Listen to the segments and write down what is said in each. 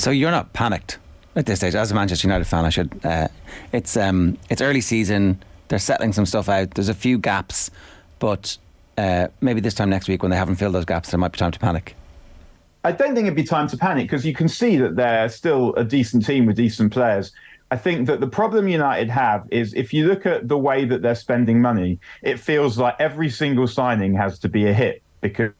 So you're not panicked at this stage, as a Manchester United fan. I should. It's early season. They're settling some stuff out. There's a few gaps, but maybe this time next week, when they haven't filled those gaps, there might be time to panic. I don't think it'd be time to panic because you can see that they're still a decent team with decent players. I think that the problem United have is if you look at the way that they're spending money, it feels like every single signing has to be a hit because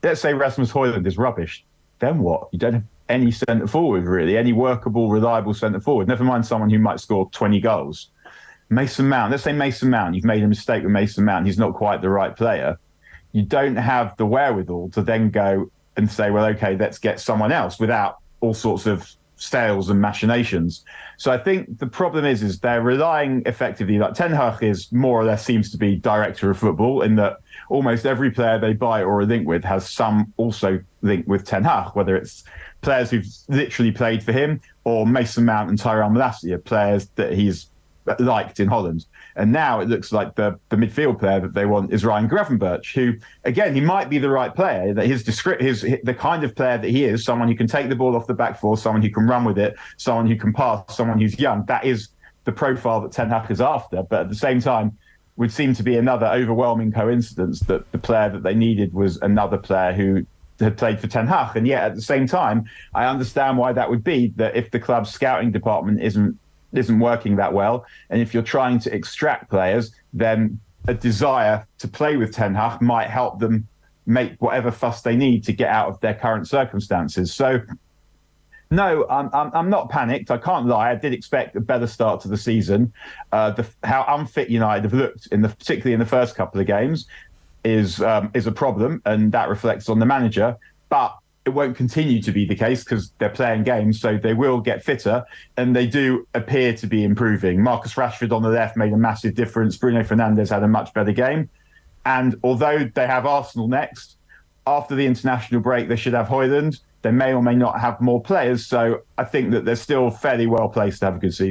let's say Rasmus Højlund is rubbish. Then what? You don't have any centre forward, really, any workable, reliable centre forward, never mind someone who might score 20 goals. Mason Mount, let's say Mason Mount, you've made a mistake with Mason Mount, he's not quite the right player. You don't have the wherewithal to then go and say, well, okay, let's get someone else without all sorts of sales and machinations. So I think the problem is they're relying effectively, like Ten Hag is more or less seems to be director of football in that almost every player they buy or are linked with has some also linked with Ten Hag, whether it's players who've literally played for him or Mason Mount and Tyrone Malacia, players that he's liked in Holland. And now it looks like the midfield player that they want is Ryan Gravenberch, who, again, he might be the right player, that the kind of player that he is, someone who can take the ball off the back four, someone who can run with it, someone who can pass, someone who's young. That is the profile that Ten Hag is after. But at the same time, would seem to be another overwhelming coincidence that the player that they needed was another player who had played for Ten Hag. And yet, at the same time, I understand why that would be, that if the club's scouting department isn't working that well, and if you're trying to extract players, then a desire to play with Ten Hag might help them make whatever fuss they need to get out of their current circumstances. So, no, I'm not panicked. I can't lie. I did expect a better start to the season. How unfit United have looked, particularly in the first couple of games, is a problem, and that reflects on the manager. But it won't continue to be the case because they're playing games, so they will get fitter, and they do appear to be improving. Marcus Rashford on the left made a massive difference. Bruno Fernandes had a much better game. And although they have Arsenal next, after the international break, they should have Højlund. They may or may not have more players, so I think that they're still fairly well placed to have a good season.